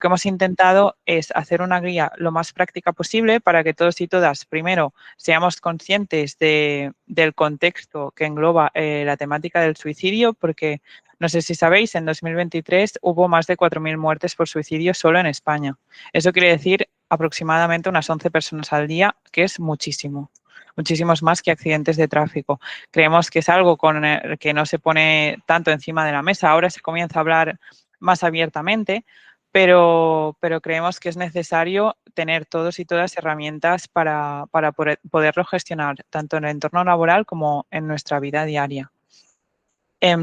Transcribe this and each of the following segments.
que hemos intentado es hacer una guía lo más práctica posible para que todos y todas, primero, seamos conscientes del contexto que engloba la temática del suicidio, porque no sé si sabéis, en 2023 hubo más de 4.000 muertes por suicidio solo en España. Eso quiere decir aproximadamente unas 11 personas al día, que es muchísimo, muchísimos más que accidentes de tráfico. Creemos que es algo con el que no se pone tanto encima de la mesa. Ahora se comienza a hablar más abiertamente, pero creemos que es necesario tener todos y todas herramientas para poderlo gestionar, tanto en el entorno laboral como en nuestra vida diaria.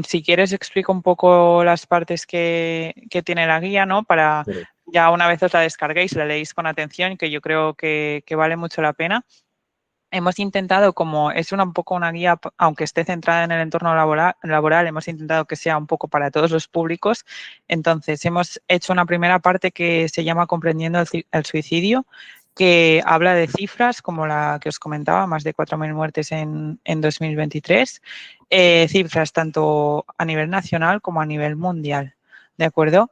Si quieres, explico un poco las partes que tiene la guía, ¿no? Para ya una vez os la descarguéis, la leéis con atención, que yo creo que vale mucho la pena. Hemos intentado, como es un poco una guía, aunque esté centrada en el entorno laboral, hemos intentado que sea un poco para todos los públicos. Entonces, hemos hecho una primera parte que se llama Comprendiendo el suicidio, que habla de cifras, como la que os comentaba, más de 4.000 muertes en 2023, cifras tanto a nivel nacional como a nivel mundial, ¿de acuerdo?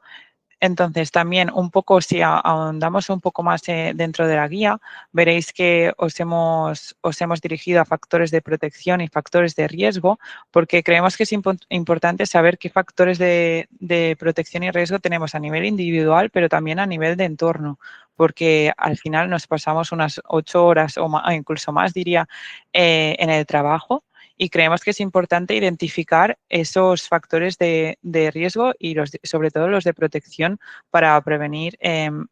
Entonces, también un poco, si ahondamos un poco más dentro de la guía, veréis que os hemos dirigido a factores de protección y factores de riesgo, porque creemos que es importante saber qué factores de protección y riesgo tenemos a nivel individual, pero también a nivel de entorno, porque al final nos pasamos unas 8 horas o incluso más, diría, en el trabajo. Y creemos que es importante identificar esos factores de riesgo y sobre todo los de protección para prevenir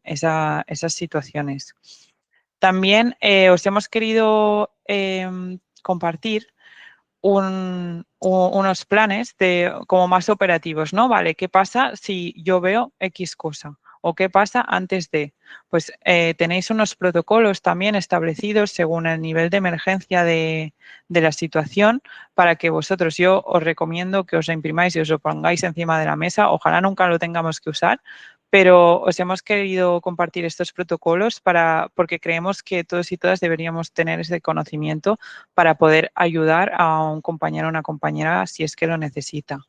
esas situaciones. También os hemos querido compartir unos planes como más operativos, ¿no? Vale, ¿qué pasa si yo veo X cosa? ¿O qué pasa antes de? Pues tenéis unos protocolos también establecidos según el nivel de emergencia de la situación para que vosotros, yo os recomiendo que os lo imprimáis y os lo pongáis encima de la mesa. Ojalá nunca lo tengamos que usar, pero os hemos querido compartir estos protocolos porque creemos que todos y todas deberíamos tener ese conocimiento para poder ayudar a un compañero o una compañera si es que lo necesita.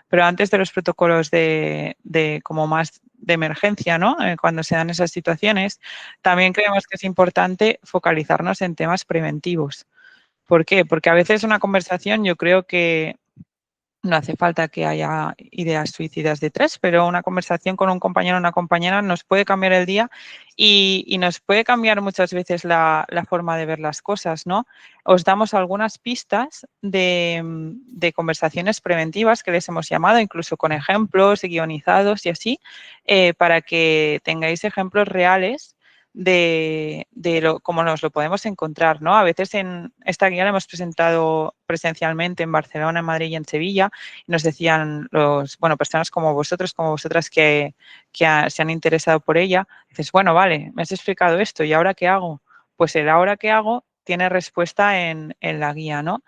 Pero antes de los protocolos de como más de emergencia, ¿no? Cuando se dan esas situaciones, también creemos que es importante focalizarnos en temas preventivos. ¿Por qué? Porque a veces una conversación yo creo que no hace falta que haya ideas suicidas detrás, pero una conversación con un compañero o una compañera nos puede cambiar el día y nos puede cambiar muchas veces la forma de ver las cosas, ¿no? Os damos algunas pistas de conversaciones preventivas que les hemos llamado, incluso con ejemplos guionizados y así, para que tengáis ejemplos reales de cómo nos lo podemos encontrar, ¿no? A veces en esta guía la hemos presentado presencialmente en Barcelona, en Madrid y en Sevilla, y nos decían personas como vosotros, como vosotras que se han interesado por ella, dices, bueno, vale, me has explicado esto, ¿y ahora qué hago? Pues el ahora qué hago tiene respuesta en la guía, ¿no?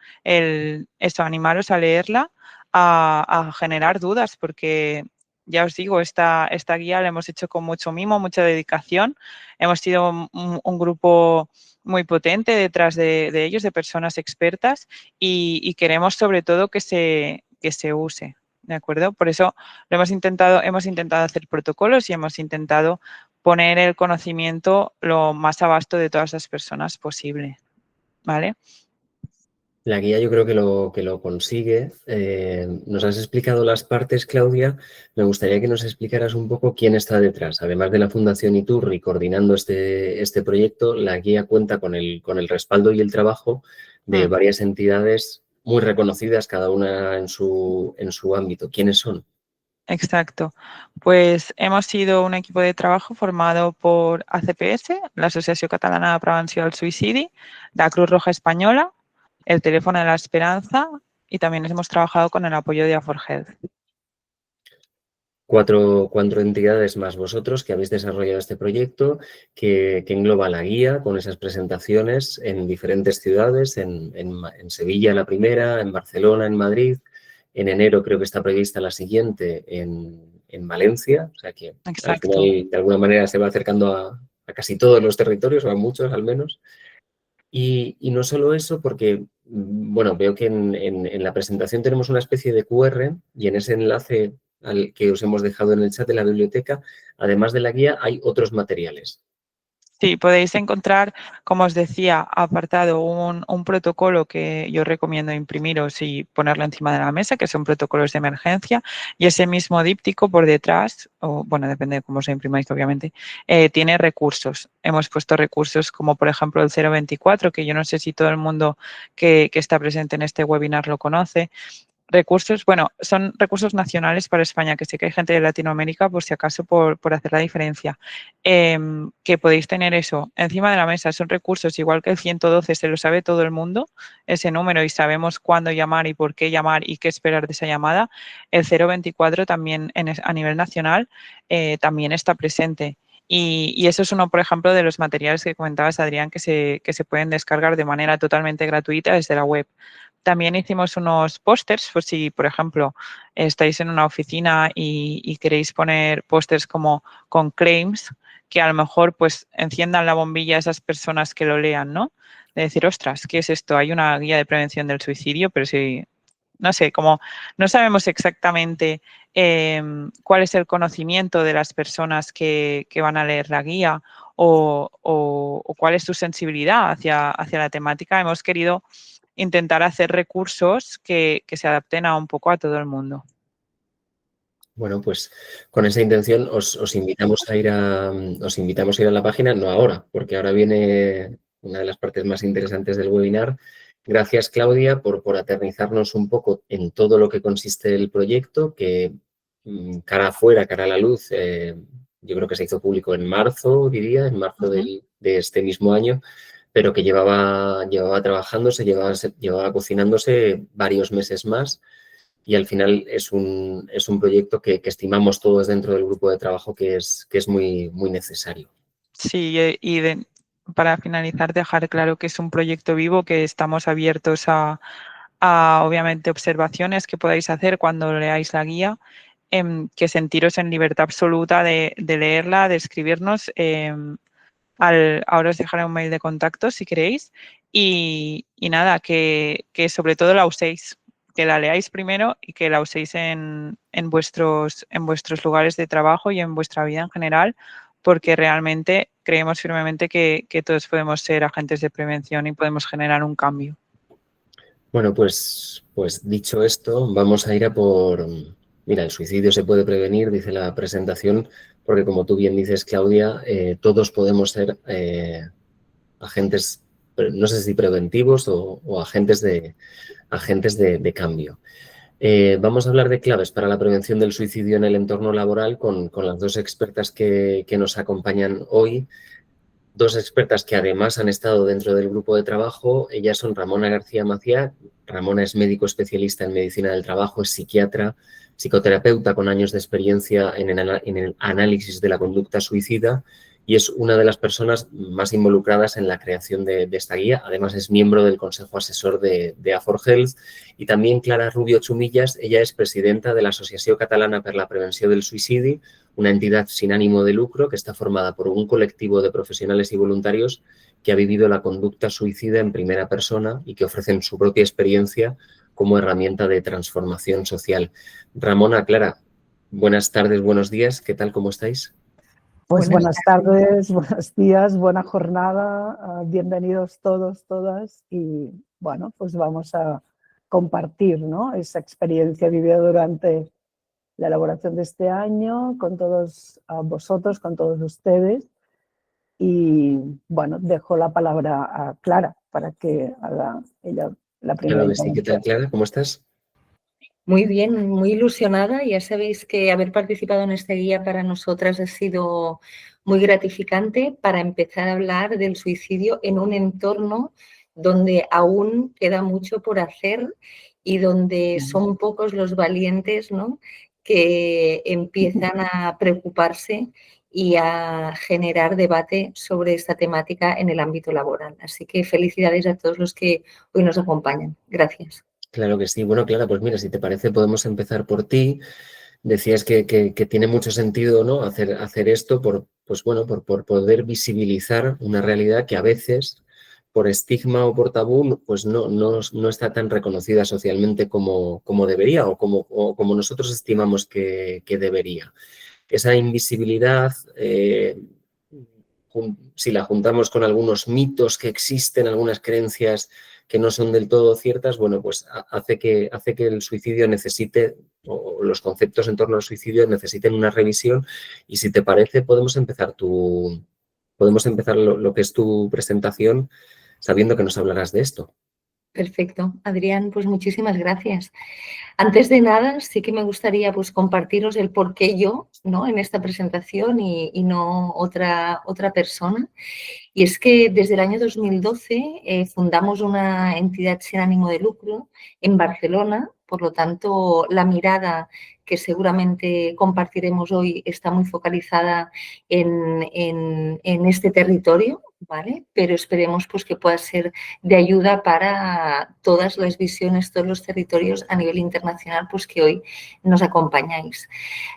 Animaros a leerla, a generar dudas, porque ya os digo, esta guía la hemos hecho con mucho mimo, mucha dedicación. Hemos sido un grupo muy potente detrás de ellos, de personas expertas, y queremos sobre todo que se use, ¿de acuerdo? Por eso hemos intentado hacer protocolos y hemos intentado poner el conocimiento lo más a vasto de todas las personas posible, ¿vale? La guía yo creo que lo consigue. Nos has explicado las partes, Claudia. Me gustaría que nos explicaras un poco quién está detrás. Además de la Fundación Iturri coordinando este proyecto, la guía cuenta con el respaldo y el trabajo de varias entidades muy reconocidas, cada una en su ámbito. ¿Quiénes son? Exacto. Pues hemos sido un equipo de trabajo formado por ACPS, la Asociación Catalana de Prevenció del Suïcidi, la Cruz Roja Española, el Teléfono de la Esperanza y también hemos trabajado con el apoyo de A4Health. Cuatro entidades más vosotros que habéis desarrollado este proyecto que engloba la guía con esas presentaciones en diferentes ciudades, en Sevilla la primera, en Barcelona, en Madrid. En enero creo que está prevista la siguiente en Valencia, o sea que al final de alguna manera se va acercando a casi todos los territorios, o a muchos al menos. Y no solo eso, porque bueno, veo que en la presentación tenemos una especie de QR y en ese enlace que os hemos dejado en el chat de la biblioteca, además de la guía, hay otros materiales. Sí, podéis encontrar, como os decía, apartado un protocolo que yo recomiendo imprimiros y ponerlo encima de la mesa, que son protocolos de emergencia, y ese mismo díptico por detrás, o bueno, depende de cómo se imprimáis, obviamente, tiene recursos. Hemos puesto recursos como, por ejemplo, el 024, que yo no sé si todo el mundo que está presente en este webinar lo conoce. Recursos, bueno, son recursos nacionales para España, que sé que hay gente de Latinoamérica, por si acaso, por hacer la diferencia, que podéis tener eso encima de la mesa. Son recursos, igual que el 112 se lo sabe todo el mundo, ese número, y sabemos cuándo llamar y por qué llamar y qué esperar de esa llamada. El 024 también a nivel nacional también está presente. Y eso es uno, por ejemplo, de los materiales que comentabas, Adrián, que se pueden descargar de manera totalmente gratuita desde la web. También hicimos unos pósters, por si, por ejemplo, estáis en una oficina y queréis poner pósters como con claims, que a lo mejor pues enciendan la bombilla a esas personas que lo lean, ¿no? De decir, ostras, ¿qué es esto? Hay una guía de prevención del suicidio, pero sí, no sé, como no sabemos exactamente cuál es el conocimiento de las personas que van a leer la guía o cuál es su sensibilidad hacia la temática, hemos querido intentar hacer recursos que se adapten a un poco a todo el mundo. Bueno, pues con esa intención os invitamos a ir os invitamos a ir a la página, no ahora, porque ahora viene una de las partes más interesantes del webinar. Gracias, Claudia, por aterrizarnos un poco en todo lo que consiste el proyecto, que cara afuera, cara a la luz, yo creo que se hizo público en marzo, diría, en marzo de este mismo año, pero que llevaba trabajándose, llevaba cocinándose varios meses más. Y al final es un proyecto que estimamos todos dentro del grupo de trabajo que es muy, muy necesario. Sí, para finalizar, dejar claro que es un proyecto vivo, que estamos abiertos a obviamente, observaciones que podáis hacer cuando leáis la guía, que sentiros en libertad absoluta de leerla, de escribirnos. Ahora os dejaré un mail de contacto si queréis. Y nada, que sobre todo la uséis, que la leáis primero y que la uséis en vuestros lugares de trabajo y en vuestra vida en general, porque realmente creemos firmemente que todos podemos ser agentes de prevención y podemos generar un cambio. Bueno, pues dicho esto, vamos a ir a por... Mira, el suicidio se puede prevenir, dice la presentación, porque como tú bien dices, Claudia, todos podemos ser agentes, no sé si preventivos o agentes de cambio. Vamos a hablar de claves para la prevención del suicidio en el entorno laboral con las dos expertas que nos acompañan hoy. Dos expertas que además han estado dentro del grupo de trabajo. Ellas son Ramona García Maciá. Ramona es médico especialista en medicina del trabajo, es psiquiatra, psicoterapeuta con años de experiencia en el análisis de la conducta suicida y es una de las personas más involucradas en la creación de esta guía. Además es miembro del consejo asesor de A4 Health. Y también Clara Rubio Chumillas, ella es presidenta de la Asociació Catalana per la Prevenció del Suïcidi, una entidad sin ánimo de lucro que está formada por un colectivo de profesionales y voluntarios que ha vivido la conducta suicida en primera persona y que ofrecen su propia experiencia como herramienta de transformación social. Ramona, Clara, buenas tardes, buenos días, ¿qué tal, cómo estáis? Pues buenas tardes, buenos días, buena jornada, bienvenidos todos, todas y bueno, pues vamos a compartir, ¿no?, esa experiencia vivida durante la elaboración de este año con todos vosotros, con todos ustedes y bueno, dejo la palabra a Clara para que haga ella la primera Claro que sí, ¿qué tal, Clara? ¿Cómo estás? Muy bien, muy ilusionada. Ya sabéis que haber participado en esta guía para nosotras ha sido muy gratificante para empezar a hablar del suicidio en un entorno donde aún queda mucho por hacer y donde son pocos los valientes, ¿no?, que empiezan a preocuparse y a generar debate sobre esta temática en el ámbito laboral. Así que felicidades a todos los que hoy nos acompañan. Gracias. Claro que sí. Bueno, Clara, pues mira, si te parece podemos empezar por ti. Decías que tiene mucho sentido, ¿no?, hacer esto por poder visibilizar una realidad que a veces, por estigma o por tabú, pues no está tan reconocida socialmente como debería o como nosotros estimamos que debería. Esa invisibilidad, si la juntamos con algunos mitos que existen, algunas creencias que no son del todo ciertas, bueno, pues hace que el suicidio necesite, o los conceptos en torno al suicidio necesiten una revisión. Y si te parece, podemos empezar lo que es tu presentación sabiendo que nos hablarás de esto. Perfecto. Adrián, pues muchísimas gracias. Antes de nada, sí que me gustaría pues compartiros el por qué yo, ¿no?, en esta presentación y no otra persona. Y es que desde el año 2012 fundamos una entidad sin ánimo de lucro en Barcelona. Por lo tanto, la mirada que seguramente compartiremos hoy está muy focalizada en este territorio, ¿vale? Pero esperemos pues, que pueda ser de ayuda para todas las visiones, todos los territorios a nivel internacional pues, que hoy nos acompañáis.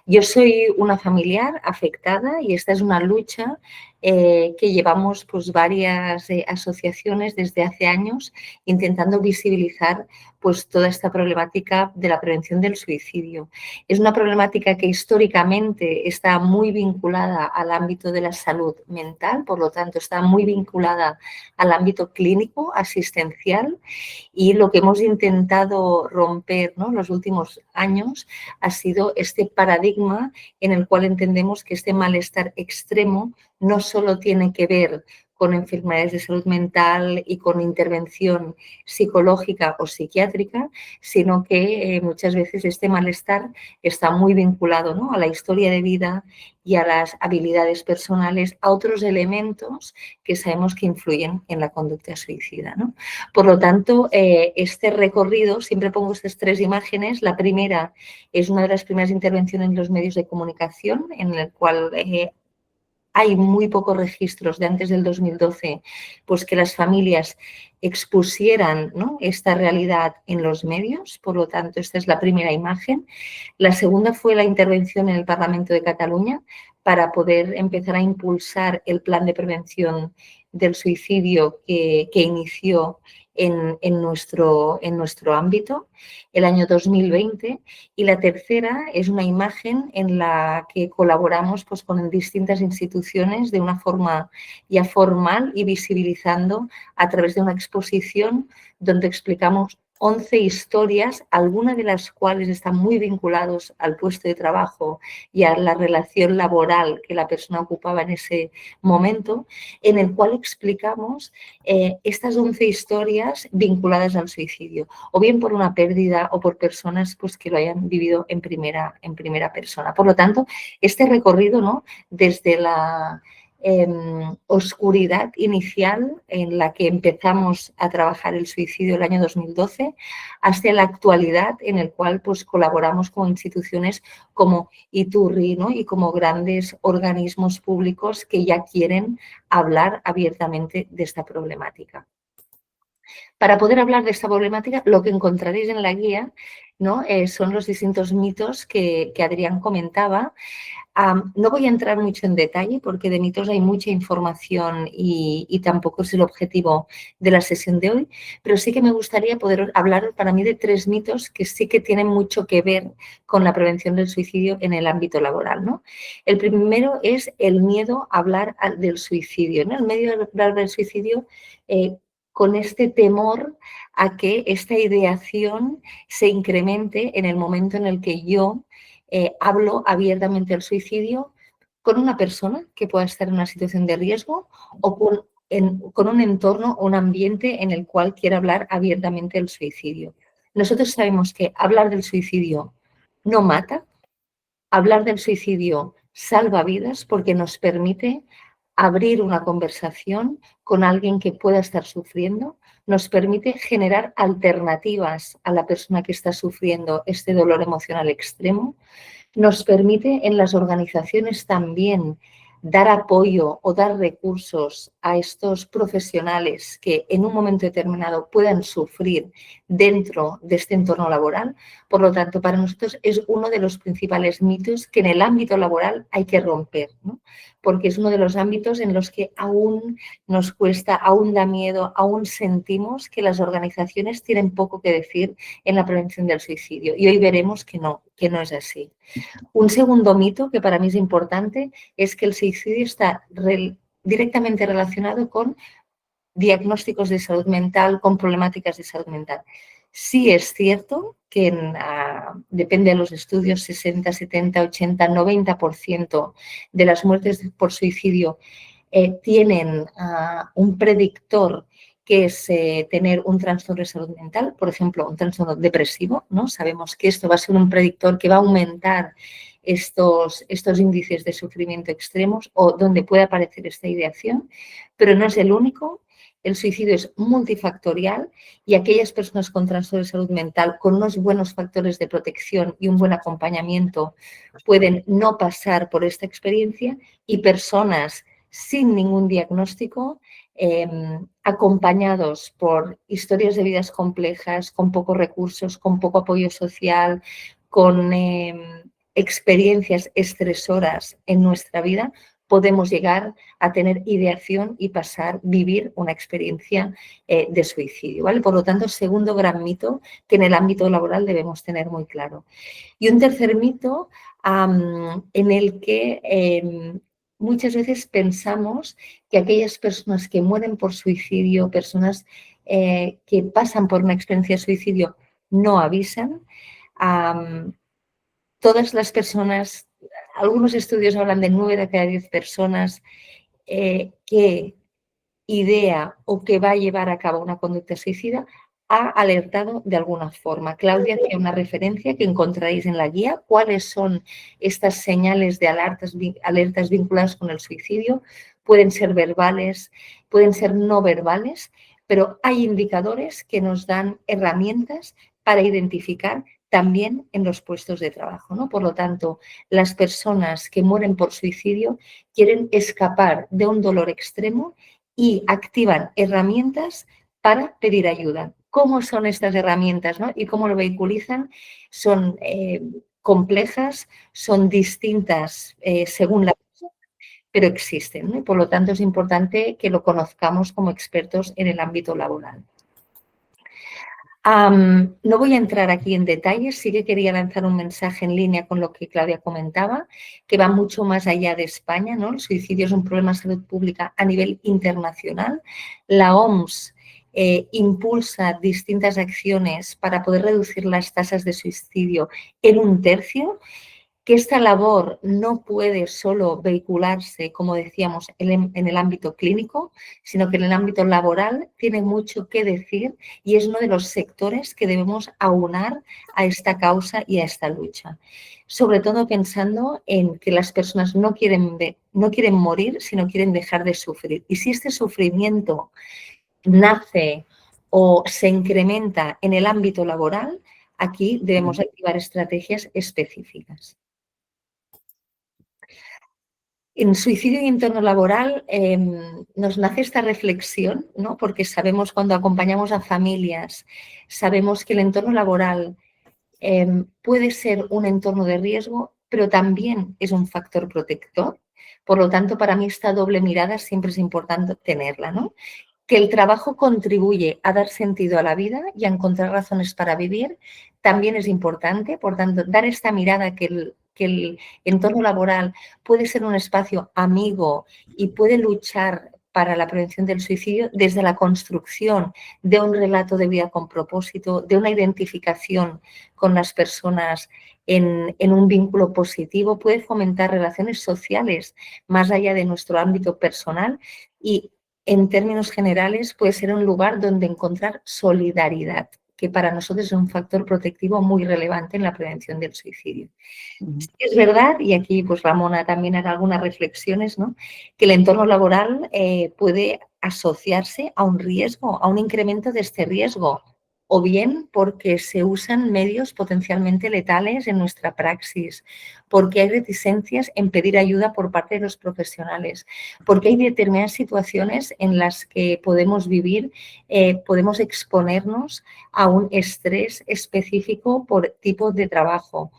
Yo soy una familiar afectada y esta es una lucha que llevamos pues, varias asociaciones desde hace años intentando visibilizar pues, toda esta problemática de la prevención del suicidio. Es una problemática que históricamente está muy vinculada al ámbito de la salud mental, por lo tanto está muy vinculada al ámbito clínico, asistencial, y lo que hemos intentado romper, ¿no?, los últimos años ha sido este paradigma en el cual entendemos que este malestar extremo no solo tiene que ver con enfermedades de salud mental y con intervención psicológica o psiquiátrica, sino que muchas veces este malestar está muy vinculado, ¿no?, a la historia de vida y a las habilidades personales, a otros elementos que sabemos que influyen en la conducta suicida, ¿no? Por lo tanto, este recorrido, siempre pongo estas tres imágenes. La primera es una de las primeras intervenciones en los medios de comunicación, en el cual hay muy pocos registros de antes del 2012, pues que las familias expusieran, ¿no?, esta realidad en los medios. Por lo tanto, esta es la primera imagen. La segunda fue la intervención en el Parlamento de Cataluña para poder empezar a impulsar el plan de prevención del suicidio que inició en nuestro ámbito el año 2020. Y la tercera es una imagen en la que colaboramos pues, con distintas instituciones de una forma ya formal y visibilizando a través de una exposición donde explicamos 11 historias, algunas de las cuales están muy vinculadas al puesto de trabajo y a la relación laboral que la persona ocupaba en ese momento, en el cual explicamos estas 11 historias vinculadas al suicidio, o bien por una pérdida o por personas pues, que lo hayan vivido en primera persona. Por lo tanto, este recorrido, ¿no?, desde la oscuridad inicial en la que empezamos a trabajar el suicidio el año 2012 hasta la actualidad en el cual pues, colaboramos con instituciones como Iturri, ¿no?, y como grandes organismos públicos que ya quieren hablar abiertamente de esta problemática. Para poder hablar de esta problemática, lo que encontraréis en la guía, ¿no?, son los distintos mitos que Adrián comentaba. No voy a entrar mucho en detalle porque de mitos hay mucha información y tampoco es el objetivo de la sesión de hoy, pero sí que me gustaría poder hablar para mí de 3 mitos que sí que tienen mucho que ver con la prevención del suicidio en el ámbito laboral, ¿no? El primero es el miedo a hablar del suicidio, ¿no? El miedo a hablar del suicidio con este temor a que esta ideación se incremente en el momento en el que yo hablo abiertamente del suicidio con una persona que pueda estar en una situación de riesgo o con un entorno o un ambiente en el cual quiera hablar abiertamente del suicidio. Nosotros sabemos que hablar del suicidio no mata, hablar del suicidio salva vidas porque nos permite abrir una conversación con alguien que pueda estar sufriendo, nos permite generar alternativas a la persona que está sufriendo este dolor emocional extremo, nos permite en las organizaciones también dar apoyo o dar recursos a estos profesionales que en un momento determinado puedan sufrir dentro de este entorno laboral. Por lo tanto, para nosotros es uno de los principales mitos que en el ámbito laboral hay que romper, ¿no? porque es uno de los ámbitos en los que aún nos cuesta, aún da miedo, aún sentimos que las organizaciones tienen poco que decir en la prevención del suicidio. Y hoy veremos que no es así. Un segundo mito que para mí es importante es que el suicidio está directamente relacionado con diagnósticos de salud mental, con problemáticas de salud mental. Sí es cierto que depende de los estudios, 60, 70, 80, 90% de las muertes por suicidio tienen un predictor que es tener un trastorno de salud mental, por ejemplo, un trastorno depresivo, ¿no? Sabemos que esto va a ser un predictor que va a aumentar estos índices de sufrimiento extremos o donde puede aparecer esta ideación, pero no es el único. El suicidio es multifactorial y aquellas personas con trastorno de salud mental con unos buenos factores de protección y un buen acompañamiento pueden no pasar por esta experiencia, y personas sin ningún diagnóstico, acompañados por historias de vidas complejas, con pocos recursos, con poco apoyo social, con experiencias estresoras en nuestra vida, podemos llegar a tener ideación y vivir una experiencia de suicidio, ¿vale? Por lo tanto, segundo gran mito que en el ámbito laboral debemos tener muy claro. Y un tercer mito en el que muchas veces pensamos que aquellas personas que mueren por suicidio, personas que pasan por una experiencia de suicidio, no avisan. Todas las personas, algunos estudios hablan de 9 de cada 10 personas que idea o que va a llevar a cabo una conducta suicida ha alertado de alguna forma. Claudia hacía una referencia que encontraréis en la guía. ¿Cuáles son estas señales de alertas vinculadas con el suicidio? Pueden ser verbales, pueden ser no verbales, pero hay indicadores que nos dan herramientas para identificar también en los puestos de trabajo, ¿no? Por lo tanto, las personas que mueren por suicidio quieren escapar de un dolor extremo y activan herramientas para pedir ayuda. ¿Cómo son estas herramientas, ¿no? Y cómo lo vehiculizan? Son complejas, son distintas según la persona, pero existen, ¿no? Y por lo tanto es importante que lo conozcamos como expertos en el ámbito laboral. No voy a entrar aquí en detalles, sí que quería lanzar un mensaje en línea con lo que Claudia comentaba, que va mucho más allá de España, ¿no? El suicidio es un problema de salud pública a nivel internacional. La OMS impulsa distintas acciones para poder reducir las tasas de suicidio en 1/3. Que esta labor no puede solo vehicularse, como decíamos, en el ámbito clínico, sino que en el ámbito laboral tiene mucho que decir y es uno de los sectores que debemos aunar a esta causa y a esta lucha. Sobre todo pensando en que las personas no quieren morir, sino quieren dejar de sufrir. Y si este sufrimiento nace o se incrementa en el ámbito laboral, aquí debemos activar estrategias específicas. En suicidio y entorno laboral nos nace esta reflexión, ¿no? Porque sabemos cuando acompañamos a familias, sabemos que el entorno laboral puede ser un entorno de riesgo, pero también es un factor protector. Por lo tanto, para mí esta doble mirada siempre es importante tenerla, ¿no? Que el trabajo contribuye a dar sentido a la vida y a encontrar razones para vivir también es importante. Por tanto, dar esta mirada que el entorno laboral puede ser un espacio amigo y puede luchar para la prevención del suicidio desde la construcción de un relato de vida con propósito, de una identificación con las personas en un vínculo positivo, puede fomentar relaciones sociales más allá de nuestro ámbito personal y, en términos generales, puede ser un lugar donde encontrar solidaridad, que para nosotros es un factor protectivo muy relevante en la prevención del suicidio. Es verdad, y aquí pues Ramona también hará algunas reflexiones, ¿no? Que el entorno laboral puede asociarse a un riesgo, a un incremento de este riesgo, o bien porque se usan medios potencialmente letales en nuestra praxis, porque hay reticencias en pedir ayuda por parte de los profesionales, porque hay determinadas situaciones en las que podemos vivir, podemos exponernos a un estrés específico por tipo de trabajo,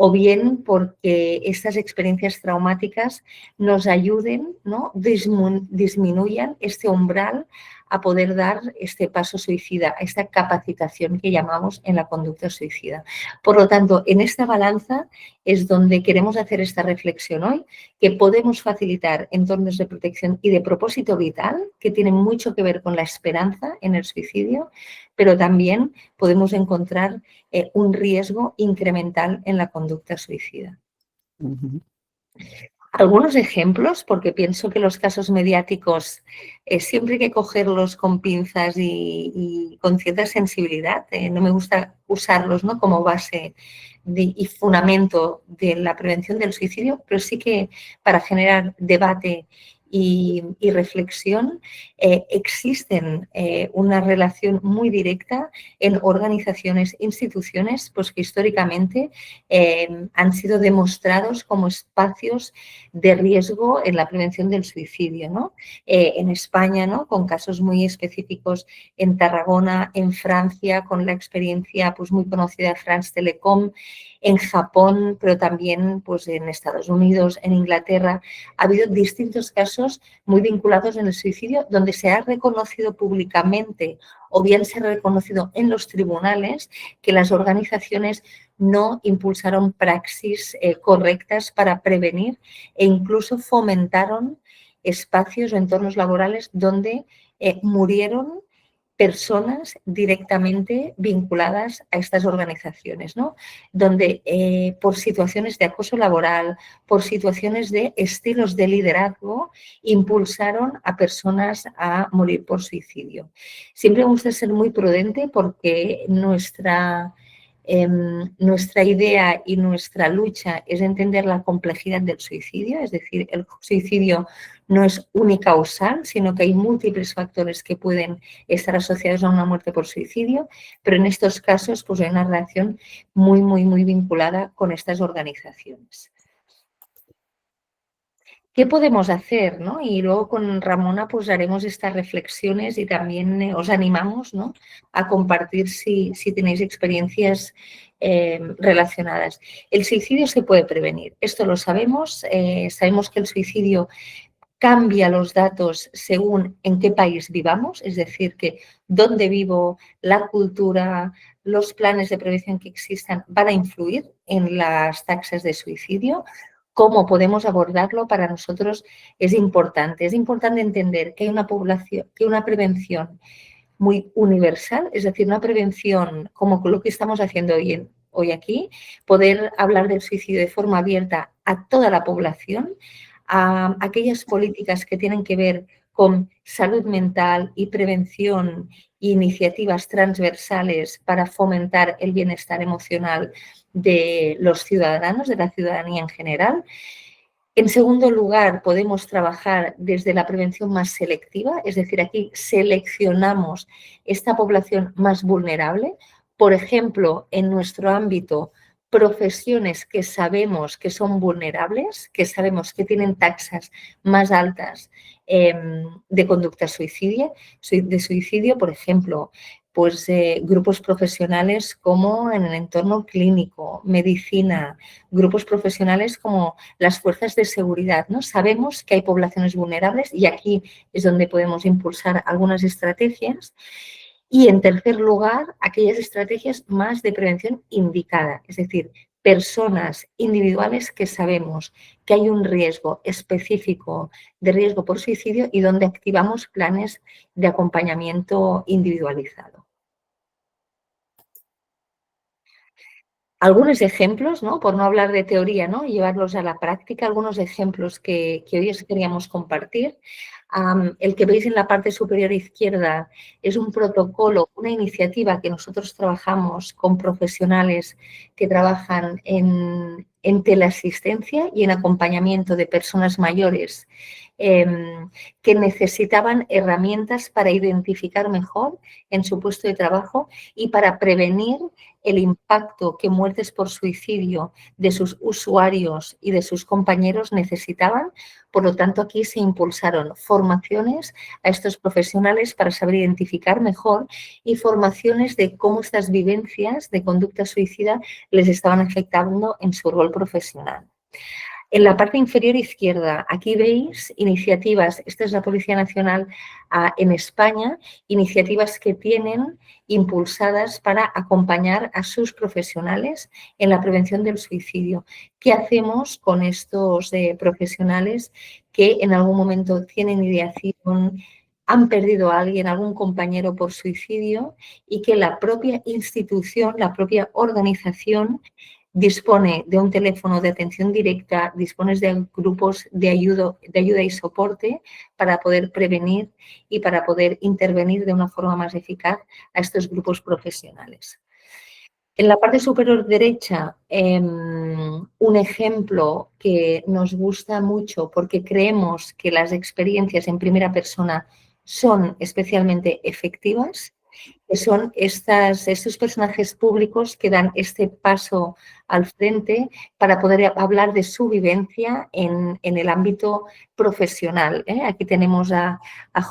o bien porque estas experiencias traumáticas nos ayuden, ¿no? Disminuyan este umbral a poder dar este paso suicida, esta capacitación que llamamos en la conducta suicida. Por lo tanto, en esta balanza es donde queremos hacer esta reflexión hoy, que podemos facilitar entornos de protección y de propósito vital, que tienen mucho que ver con la esperanza en el suicidio, pero también podemos encontrar un riesgo incremental en la conducta suicida. Algunos ejemplos, porque pienso que los casos mediáticos siempre hay que cogerlos con pinzas y con cierta sensibilidad. No me gusta usarlos, ¿no?, como base y fundamento de la prevención del suicidio, pero sí que para generar debate y reflexión existen una relación muy directa en organizaciones, instituciones, pues que históricamente han sido demostrados como espacios de riesgo en la prevención del suicidio, ¿no? En España, ¿no?, con casos muy específicos en Tarragona, en Francia, con la experiencia pues muy conocida de France Telecom, en Japón, pero también pues, en Estados Unidos, en Inglaterra. Ha habido distintos casos muy vinculados en el suicidio donde se ha reconocido públicamente o bien se ha reconocido en los tribunales que las organizaciones no impulsaron praxis correctas para prevenir e incluso fomentaron espacios o entornos laborales donde murieron personas directamente vinculadas a estas organizaciones, ¿no? Donde por situaciones de acoso laboral, por situaciones de estilos de liderazgo, impulsaron a personas a morir por suicidio. Siempre me gusta ser muy prudente porque nuestra idea y nuestra lucha es entender la complejidad del suicidio, es decir, el suicidio no es unicausal, sino que hay múltiples factores que pueden estar asociados a una muerte por suicidio, pero en estos casos pues hay una relación muy, muy, muy vinculada con estas organizaciones. ¿Qué podemos hacer, ¿no? Y luego con Ramona pues haremos estas reflexiones y también os animamos, ¿no?, a compartir si tenéis experiencias relacionadas. El suicidio se puede prevenir, esto lo sabemos, sabemos que el suicidio cambia los datos según en qué país vivamos, es decir, que dónde vivo, la cultura, los planes de prevención que existan van a influir en las tasas de suicidio. ¿Cómo podemos abordarlo? Para nosotros es importante. Es importante entender que hay una población, que una prevención muy universal, es decir, una prevención como lo que estamos haciendo hoy aquí, poder hablar del suicidio de forma abierta a toda la población, a aquellas políticas que tienen que ver con salud mental y prevención e iniciativas transversales para fomentar el bienestar emocional de los ciudadanos, de la ciudadanía en general. En segundo lugar, podemos trabajar desde la prevención más selectiva, es decir, aquí seleccionamos esta población más vulnerable. Por ejemplo, en nuestro ámbito, profesiones que sabemos que son vulnerables, que sabemos que tienen tasas más altas de conducta de suicidio, por ejemplo, pues grupos profesionales como en el entorno clínico, medicina, grupos profesionales como las fuerzas de seguridad, ¿no? Sabemos que hay poblaciones vulnerables y aquí es donde podemos impulsar algunas estrategias. Y en tercer lugar, aquellas estrategias más de prevención indicada, es decir, personas individuales que sabemos que hay un riesgo específico de riesgo por suicidio y donde activamos planes de acompañamiento individualizado. Algunos ejemplos, ¿no?, por no hablar de teoría, ¿no?, y llevarlos a la práctica, algunos ejemplos que hoy os queríamos compartir. El que veis en la parte superior izquierda es un protocolo, una iniciativa que nosotros trabajamos con profesionales que trabajan en teleasistencia y en acompañamiento de personas mayores que necesitaban herramientas para identificar mejor en su puesto de trabajo y para prevenir el impacto que muertes por suicidio de sus usuarios y de sus compañeros necesitaban, Por lo tanto, aquí se impulsaron formaciones a estos profesionales para saber identificar mejor y formaciones de cómo estas vivencias de conducta suicida les estaban afectando en su rol profesional. En la parte inferior izquierda, aquí veis iniciativas, esta es la Policía Nacional en España, iniciativas que tienen impulsadas para acompañar a sus profesionales en la prevención del suicidio. ¿Qué hacemos con estos profesionales que en algún momento tienen ideación, han perdido a alguien, algún compañero por suicidio y que la propia institución, la propia organización dispone de un teléfono de atención directa, dispones de grupos de ayuda y soporte para poder prevenir y para poder intervenir de una forma más eficaz a estos grupos profesionales? En la parte superior derecha, un ejemplo que nos gusta mucho porque creemos que las experiencias en primera persona son especialmente efectivas, que son estos personajes públicos que dan este paso al frente para poder hablar de su vivencia en el ámbito profesional. Aquí tenemos a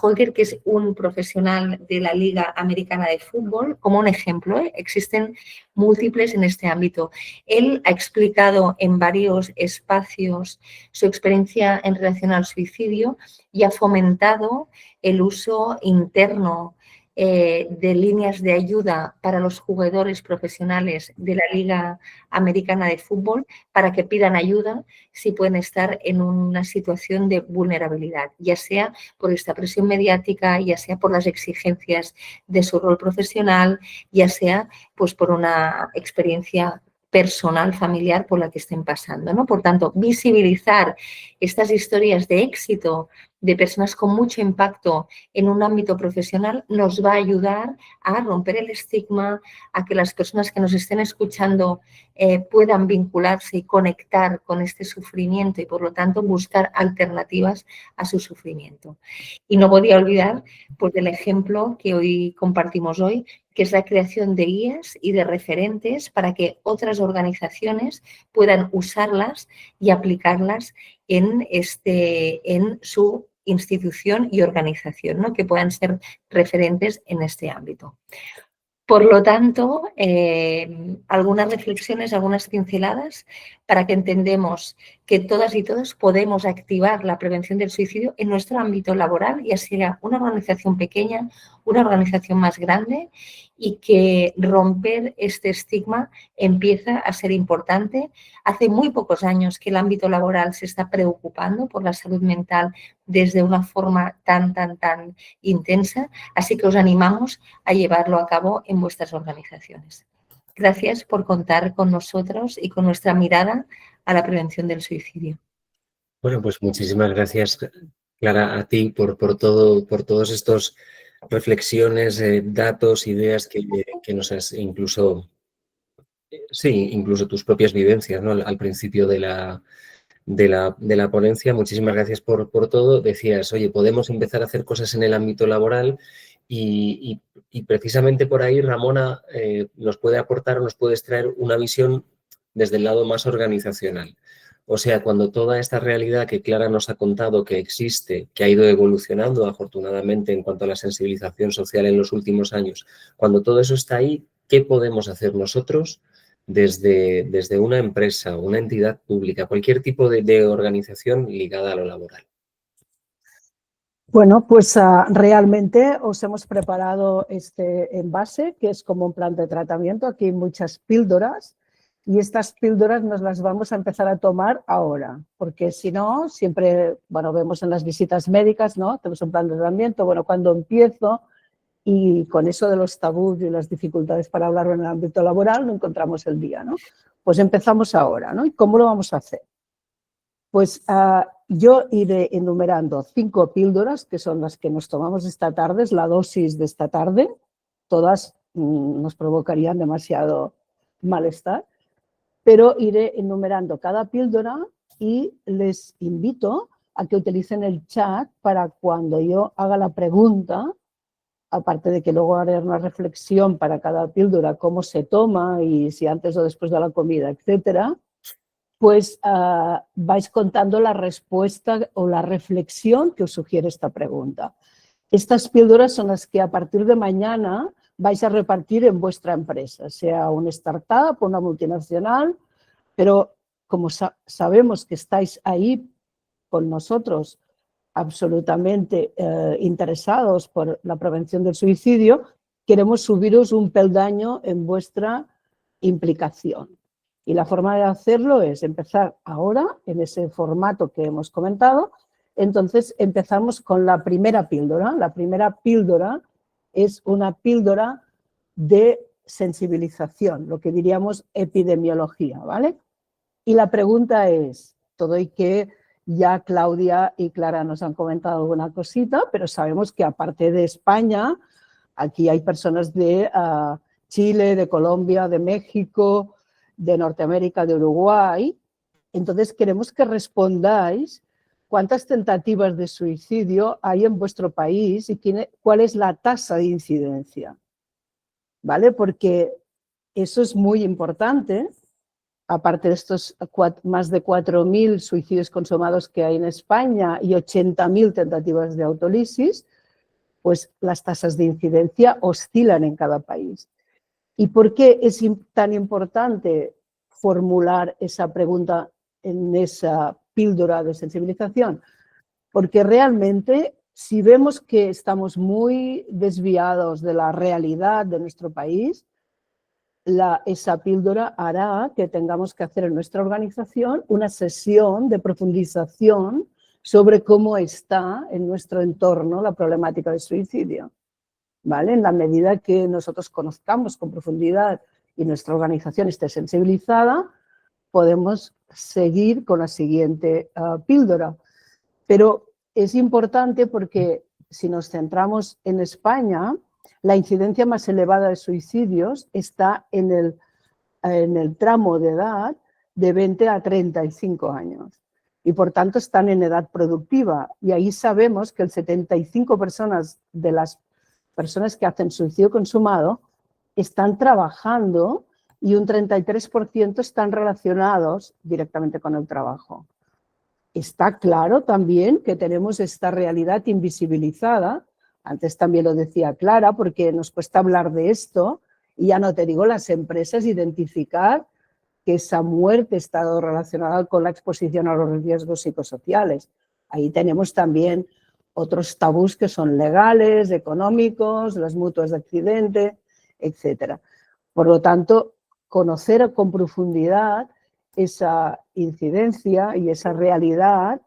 Holger, que es un profesional de la Liga Americana de Fútbol, como un ejemplo. Existen múltiples en este ámbito. Él ha explicado en varios espacios su experiencia en relación al suicidio y ha fomentado el uso interno de líneas de ayuda para los jugadores profesionales de la Liga Americana de Fútbol para que pidan ayuda si pueden estar en una situación de vulnerabilidad, ya sea por esta presión mediática, ya sea por las exigencias de su rol profesional, ya sea pues por una experiencia personal, familiar por la que estén pasando, ¿no? Por tanto, visibilizar estas historias de éxito de personas con mucho impacto en un ámbito profesional nos va a ayudar a romper el estigma, a que las personas que nos estén escuchando puedan vincularse y conectar con este sufrimiento y, por lo tanto, buscar alternativas a su sufrimiento. Y no podía olvidar pues, del ejemplo que hoy compartimos hoy, que es la creación de guías y de referentes para que otras organizaciones puedan usarlas y aplicarlas en su institución y organización, ¿no? Que puedan ser referentes en este ámbito. Por lo tanto, algunas reflexiones, algunas pinceladas para que entendamos que todas y todos podemos activar la prevención del suicidio en nuestro ámbito laboral, ya sea una organización pequeña, una organización más grande, y que romper este estigma empieza a ser importante. Hace muy pocos años que el ámbito laboral se está preocupando por la salud mental desde una forma tan intensa, así que os animamos a llevarlo a cabo en vuestras organizaciones. Gracias por contar con nosotros y con nuestra mirada a la prevención del suicidio. Bueno, pues muchísimas gracias, Clara, a ti por todos estos reflexiones, datos, ideas que nos has incluso tus propias vivencias, ¿no? Al principio de la ponencia. Muchísimas gracias por todo. Decías, oye, podemos empezar a hacer cosas en el ámbito laboral y precisamente por ahí Ramona nos puede aportar o nos puede extraer una visión desde el lado más organizacional. O sea, cuando toda esta realidad que Clara nos ha contado que existe, que ha ido evolucionando afortunadamente en cuanto a la sensibilización social en los últimos años, cuando todo eso está ahí, ¿qué podemos hacer nosotros desde una empresa, una entidad pública, cualquier tipo de organización ligada a lo laboral? Bueno, pues realmente os hemos preparado este envase, que es como un plan de tratamiento. Aquí hay muchas píldoras y estas píldoras nos las vamos a empezar a tomar ahora, porque si no, siempre, bueno, vemos en las visitas médicas, ¿no? Tenemos un plan de tratamiento, bueno, cuando empiezo y con eso de los tabús y las dificultades para hablar en el ámbito laboral, no encontramos el día, ¿no? Pues empezamos ahora, ¿no? ¿Y cómo lo vamos a hacer? Pues yo iré enumerando 5 píldoras, que son las que nos tomamos esta tarde, es la dosis de esta tarde. Todas nos provocarían demasiado malestar, pero iré enumerando cada píldora y les invito a que utilicen el chat para cuando yo haga la pregunta, aparte de que luego haré una reflexión para cada píldora, cómo se toma y si antes o después de la comida, etcétera. pues vais contando la respuesta o la reflexión que os sugiere esta pregunta. Estas píldoras son las que a partir de mañana vais a repartir en vuestra empresa, sea una startup o una multinacional, pero como sabemos que estáis ahí con nosotros absolutamente interesados por la prevención del suicidio, queremos subiros un peldaño en vuestra implicación. Y la forma de hacerlo es empezar ahora, en ese formato que hemos comentado. Entonces empezamos con la primera píldora. La primera píldora es una píldora de sensibilización, lo que diríamos epidemiología, ¿vale? Y la pregunta es, todo y que ya Claudia y Clara nos han comentado alguna cosita, pero sabemos que aparte de España, aquí hay personas de Chile, de Colombia, de México, de Norteamérica, de Uruguay. Entonces queremos que respondáis cuántas tentativas de suicidio hay en vuestro país y cuál es la tasa de incidencia, ¿vale? Porque eso es muy importante. Aparte de estos más de 4.000 suicidios consumados que hay en España y 80.000 tentativas de autolisis, pues las tasas de incidencia oscilan en cada país. ¿Y por qué es tan importante formular esa pregunta en esa píldora de sensibilización? Porque realmente, si vemos que estamos muy desviados de la realidad de nuestro país, esa píldora hará que tengamos que hacer en nuestra organización una sesión de profundización sobre cómo está en nuestro entorno la problemática del suicidio, ¿vale? En la medida que nosotros conozcamos con profundidad y nuestra organización esté sensibilizada, podemos seguir con la siguiente píldora. Pero es importante porque si nos centramos en España, la incidencia más elevada de suicidios está en el tramo de edad de 20 a 35 años y por tanto están en edad productiva y ahí sabemos que el 75% de las personas que hacen suicidio consumado están trabajando y un 33% están relacionados directamente con el trabajo. Está claro también que tenemos esta realidad invisibilizada. Antes también lo decía Clara, porque nos cuesta hablar de esto y ya no te digo las empresas identificar que esa muerte está relacionada con la exposición a los riesgos psicosociales. Ahí tenemos también otros tabús que son legales, económicos, las mutuas de accidente, etc. Por lo tanto, conocer con profundidad esa incidencia y esa realidad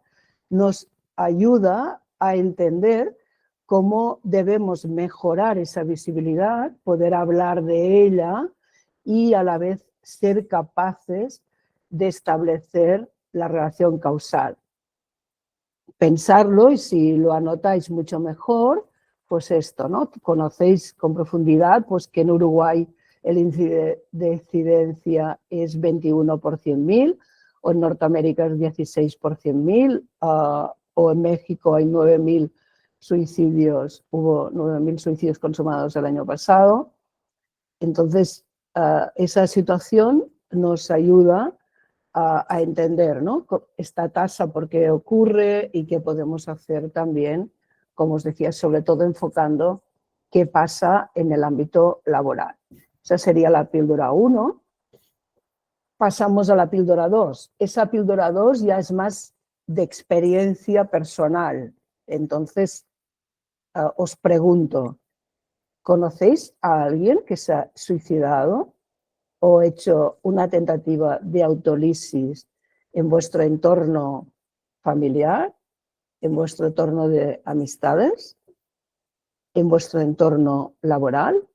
nos ayuda a entender cómo debemos mejorar esa visibilidad, poder hablar de ella y a la vez ser capaces de establecer la relación causal. Pensarlo y si lo anotáis mucho mejor, pues esto, ¿no? Conocéis con profundidad pues que en Uruguay el índice de incidencia es 21 por 100.000, o en Norteamérica es 16 por 100.000, o en México hay 9.000 suicidios, hubo 9.000 suicidios consumados el año pasado. Entonces, esa situación nos ayuda a entender, ¿no?, esta tasa, por qué ocurre y qué podemos hacer también, como os decía, sobre todo enfocando qué pasa en el ámbito laboral. Esa sería la píldora 1. Pasamos a la píldora 2. Esa píldora 2 ya es más de experiencia personal. Entonces, os pregunto, ¿conocéis a alguien que se ha suicidado o hecho una tentativa de autolisis en vuestro entorno familiar, en vuestro entorno de amistades, en vuestro entorno laboral?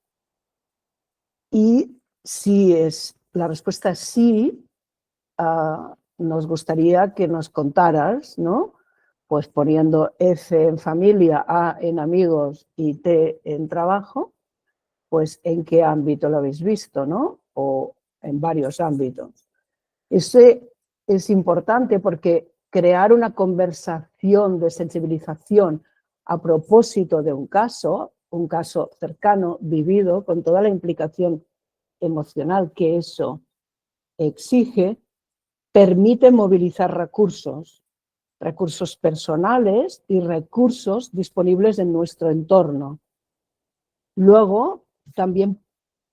Y si la respuesta es sí, nos gustaría que nos contaras, ¿no?, pues poniendo F en familia, A en amigos y T en trabajo, pues en qué ámbito lo habéis visto, ¿no?, o en varios ámbitos. Ese es importante porque crear una conversación de sensibilización a propósito de un caso cercano, vivido, con toda la implicación emocional que eso exige, permite movilizar recursos personales y recursos disponibles en nuestro entorno. Luego, también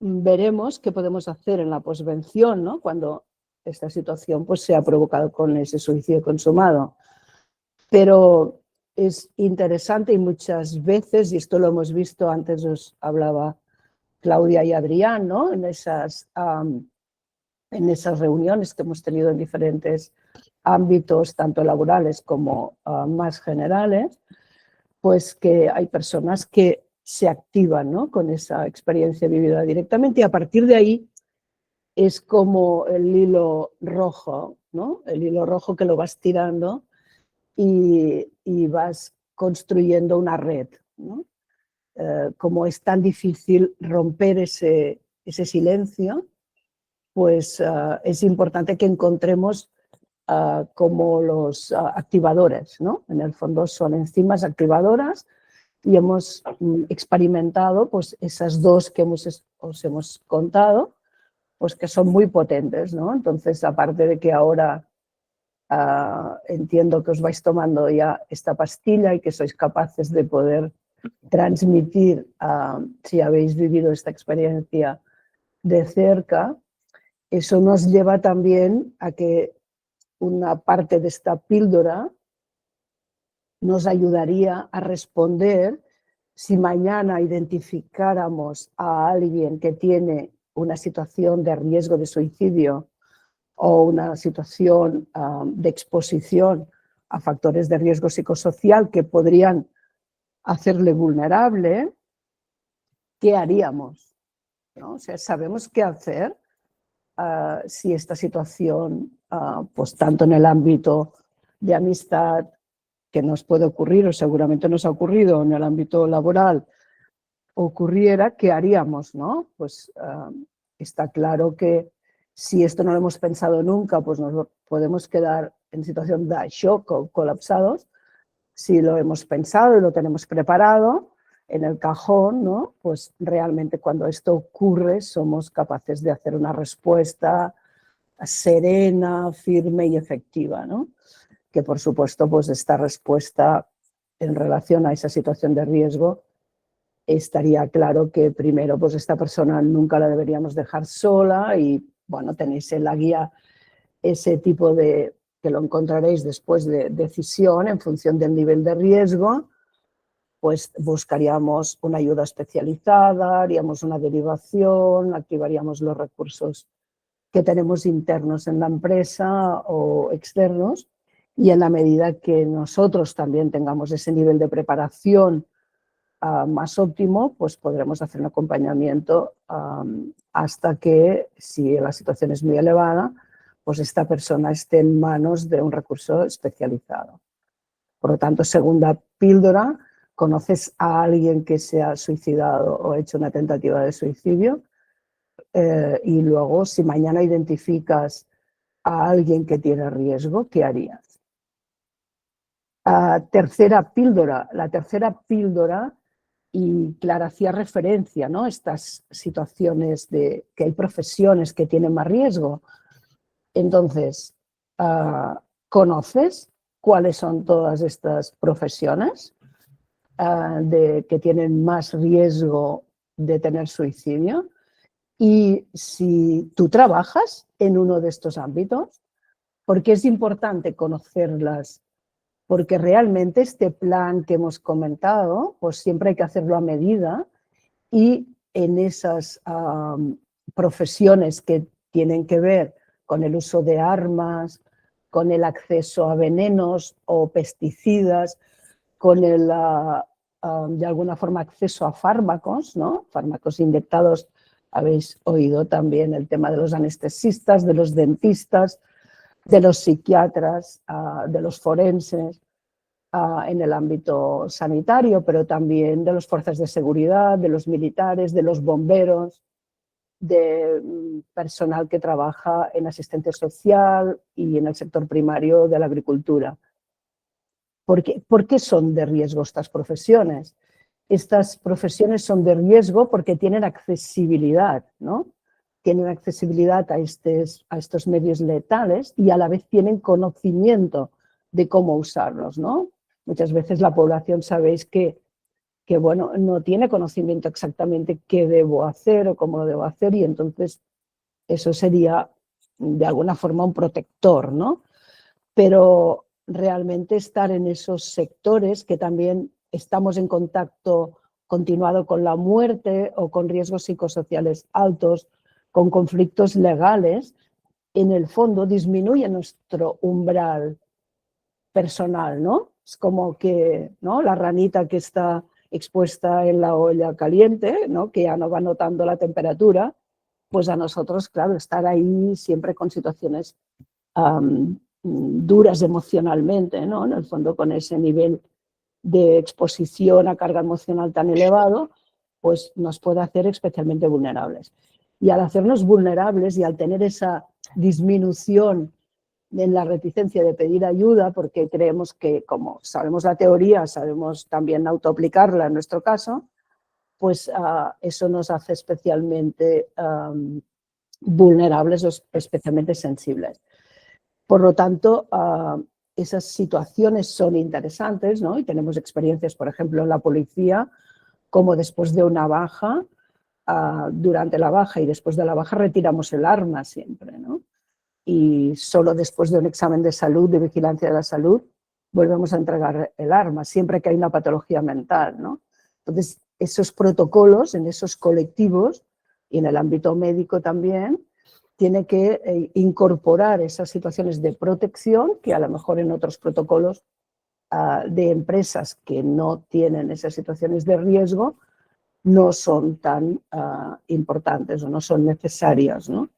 veremos qué podemos hacer en la posvención, ¿no? Cuando esta situación pues, se ha provocado con ese suicidio consumado. Pero es interesante y muchas veces, y esto lo hemos visto, antes os hablaba Claudia y Adrián, ¿no? En esas reuniones que hemos tenido en diferentes ámbitos, tanto laborales como más generales, pues que hay personas que se activan, ¿no? Con esa experiencia vivida directamente, y a partir de ahí es como el hilo rojo, ¿no? El hilo rojo que lo vas tirando y vas construyendo una red, ¿no? Como es tan difícil romper ese silencio, pues es importante que encontremos como los activadores, ¿no? En el fondo son enzimas activadoras y hemos experimentado pues, esas dos que os hemos contado, pues que son muy potentes, ¿no? Entonces, aparte de que ahora entiendo que os vais tomando ya esta pastilla y que sois capaces de poder transmitir, si habéis vivido esta experiencia de cerca, eso nos lleva también a que una parte de esta píldora nos ayudaría a responder si mañana identificáramos a alguien que tiene una situación de riesgo de suicidio o una situación de exposición a factores de riesgo psicosocial que podrían hacerle vulnerable, ¿qué haríamos? ¿No? O sea, sabemos qué hacer si esta situación, pues tanto en el ámbito de amistad, que nos puede ocurrir o seguramente nos ha ocurrido en el ámbito laboral, ocurriera, ¿qué haríamos? ¿No? Pues está claro que si esto no lo hemos pensado nunca, pues nos podemos quedar en situación de shock o colapsados. Si lo hemos pensado y lo tenemos preparado en el cajón, ¿no? Pues realmente cuando esto ocurre somos capaces de hacer una respuesta serena, firme y efectiva, ¿no? Que por supuesto pues esta respuesta en relación a esa situación de riesgo estaría claro que primero pues esta persona nunca la deberíamos dejar sola y bueno, tenéis en la guía ese tipo de, que lo encontraréis después de decisión en función del nivel de riesgo, pues buscaríamos una ayuda especializada, haríamos una derivación, activaríamos los recursos que tenemos internos en la empresa o externos, y en la medida que nosotros también tengamos ese nivel de preparación más óptimo, pues podremos hacer un acompañamiento hasta que, si la situación es muy elevada, pues esta persona esté en manos de un recurso especializado. Por lo tanto, segunda píldora, conoces a alguien que se ha suicidado o hecho una tentativa de suicidio, y luego, si mañana identificas a alguien que tiene riesgo, ¿qué harías? Tercera píldora. La tercera píldora, y Clara hacía referencia, ¿no? Estas situaciones de que hay profesiones que tienen más riesgo. Entonces, ¿conoces cuáles son todas estas profesiones que tienen más riesgo de tener suicidio? Y si tú trabajas en uno de estos ámbitos, porque es importante conocerlas, porque realmente este plan que hemos comentado, pues siempre hay que hacerlo a medida, y en esas profesiones que tienen que ver con el uso de armas, con el acceso a venenos o pesticidas, con el, de alguna forma, acceso a fármacos, ¿no? Fármacos inyectados. Habéis oído también el tema de los anestesistas, de los dentistas, de los psiquiatras, de los forenses en el ámbito sanitario, pero también de las fuerzas de seguridad, de los militares, de los bomberos, de personal que trabaja en asistencia social y en el sector primario de la agricultura. ¿Por qué son de riesgo estas profesiones? Estas profesiones son de riesgo porque tienen accesibilidad, ¿no? tienen accesibilidad a estos medios letales y a la vez tienen conocimiento de cómo usarlos, ¿no? Muchas veces la población, sabéis que bueno, no tiene conocimiento exactamente qué debo hacer o cómo lo debo hacer, y entonces eso sería de alguna forma un protector, ¿no? Pero realmente estar en esos sectores que también estamos en contacto continuado con la muerte o con riesgos psicosociales altos, con conflictos legales, en el fondo disminuye nuestro umbral personal, ¿no? Es como que, ¿no?, la ranita que está expuesta en la olla caliente, ¿no?, que ya no va notando la temperatura, pues a nosotros, claro, estar ahí siempre con situaciones duras emocionalmente, ¿no?, en el fondo con ese nivel de exposición a carga emocional tan elevado, pues nos puede hacer especialmente vulnerables. Y al hacernos vulnerables y al tener esa disminución en la reticencia de pedir ayuda, porque creemos que, como sabemos la teoría, sabemos también autoaplicarla en nuestro caso, pues eso nos hace especialmente vulnerables o especialmente sensibles. Por lo tanto, esas situaciones son interesantes, ¿no? Y tenemos experiencias, por ejemplo, en la policía, como después de una baja, durante la baja y después de la baja retiramos el arma siempre, ¿no? Y solo después de un examen de salud, de vigilancia de la salud, volvemos a entregar el arma, siempre que hay una patología mental, ¿no? Entonces, esos protocolos en esos colectivos y en el ámbito médico también, tiene que incorporar esas situaciones de protección que a lo mejor en otros protocolos de empresas que no tienen esas situaciones de riesgo no son tan importantes o no son necesarias, ¿no?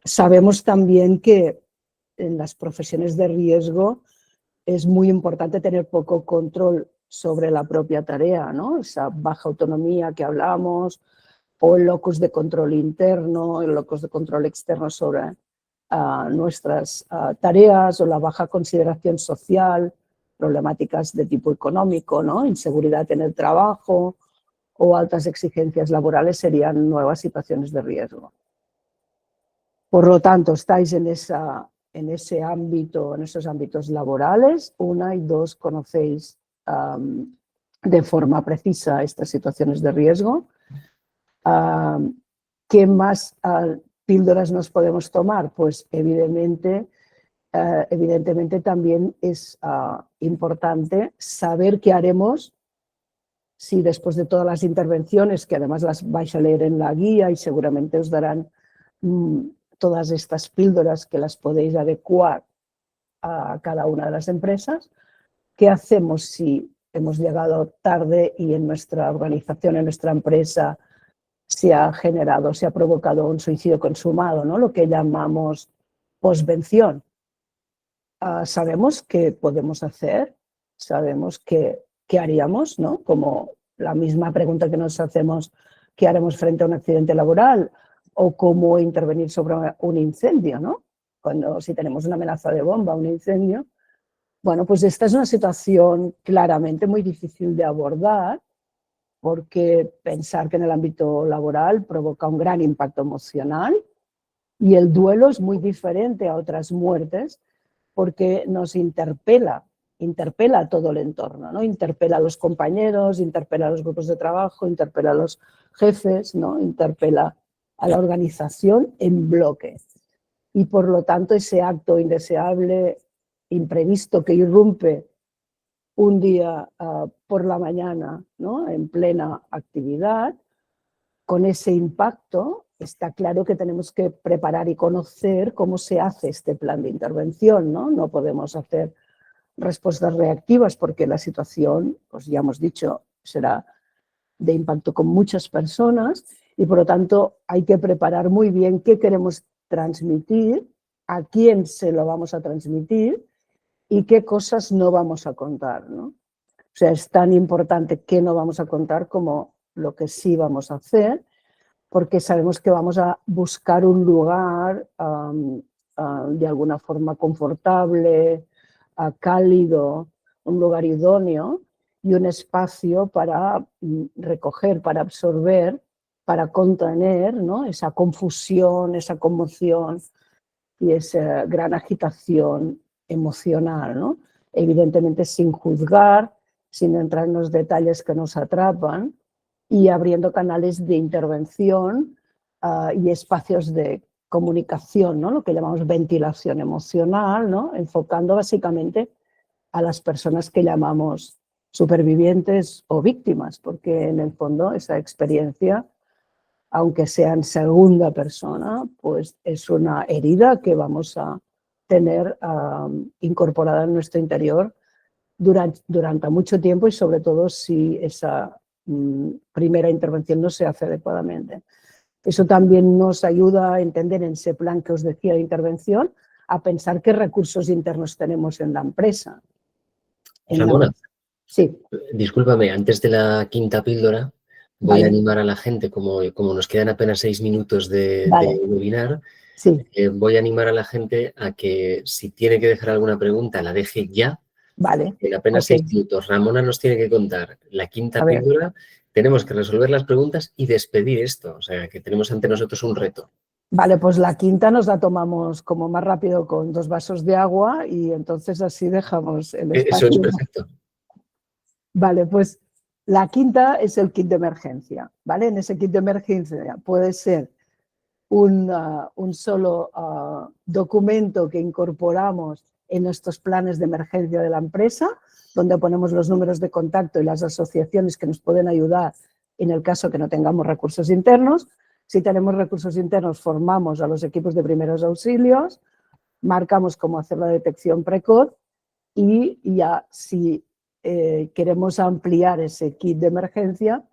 Sabemos también que en las profesiones de riesgo es muy importante tener poco control sobre la propia tarea, ¿no? Esa baja autonomía que hablamos, o el locus de control interno, el locus de control externo sobre nuestras tareas, o la baja consideración social, problemáticas de tipo económico, ¿no? Inseguridad en el trabajo o altas exigencias laborales serían nuevas situaciones de riesgo. Por lo tanto, estáis en ese ámbito, en esos ámbitos laborales, una, y dos, conocéis de forma precisa estas situaciones de riesgo. ¿Qué más píldoras nos podemos tomar? Pues evidentemente también es importante saber qué haremos si después de todas las intervenciones, que además las vais a leer en la guía y seguramente os darán todas estas píldoras que las podéis adecuar a cada una de las empresas, ¿qué hacemos si hemos llegado tarde y en nuestra organización, en nuestra empresa, se ha provocado un suicidio consumado, ¿no? Lo que llamamos posvención? Sabemos qué podemos hacer, sabemos qué haríamos, ¿no? Como la misma pregunta que nos hacemos, ¿qué haremos frente a un accidente laboral? O cómo intervenir sobre un incendio, ¿no? Si tenemos una amenaza de bomba, un incendio. Bueno, pues esta es una situación claramente muy difícil de abordar, porque pensar que en el ámbito laboral provoca un gran impacto emocional, y el duelo es muy diferente a otras muertes porque nos interpela a todo el entorno, ¿no? Interpela a los compañeros, interpela a los grupos de trabajo, interpela a los jefes, ¿no? Interpela a la organización en bloque. Y por lo tanto ese acto indeseable, imprevisto, que irrumpe un día por la mañana, ¿no?, en plena actividad, con ese impacto, está claro que tenemos que preparar y conocer cómo se hace este plan de intervención, ¿no? No podemos hacer respuestas reactivas porque la situación, pues ya hemos dicho, será de impacto con muchas personas, y por lo tanto hay que preparar muy bien qué queremos transmitir, a quién se lo vamos a transmitir y qué cosas no vamos a contar, ¿no? O sea, es tan importante qué no vamos a contar como lo que sí vamos a hacer, porque sabemos que vamos a buscar un lugar de alguna forma confortable, cálido, un lugar idóneo y un espacio para recoger, para absorber para contener, ¿no?, esa confusión, esa conmoción y esa gran agitación emocional, ¿no? Evidentemente sin juzgar, sin entrar en los detalles que nos atrapan y abriendo canales de intervención y espacios de comunicación, ¿no?, lo que llamamos ventilación emocional, ¿no?, enfocando básicamente a las personas que llamamos supervivientes o víctimas, porque en el fondo esa experiencia, aunque sea en segunda persona, pues es una herida que vamos a tener incorporada en nuestro interior durante mucho tiempo y sobre todo si esa primera intervención no se hace adecuadamente. Eso también nos ayuda a entender en ese plan que os decía de intervención, a pensar qué recursos internos tenemos en la empresa. Ramona, sí. Discúlpame, antes de la quinta píldora, voy a animar a la gente, como nos quedan apenas 6 minutos de webinar, sí. Voy a animar a la gente a que si tiene que dejar alguna pregunta, la deje ya. En apenas 6 minutos. Ramona nos tiene que contar la quinta píldora, tenemos que resolver las preguntas y despedir esto, o sea, que tenemos ante nosotros un reto. Vale, pues la quinta nos la tomamos como más rápido con 2 vasos de agua y entonces así dejamos el espacio. Eso es perfecto. Vale, pues la quinta es el kit de emergencia, ¿vale? En ese kit de emergencia puede ser un solo documento que incorporamos en nuestros planes de emergencia de la empresa, donde ponemos los números de contacto y las asociaciones que nos pueden ayudar en el caso que no tengamos recursos internos. Si tenemos recursos internos, formamos a los equipos de primeros auxilios, marcamos cómo hacer la detección precoz y ya si queremos ampliar ese kit de emergencia,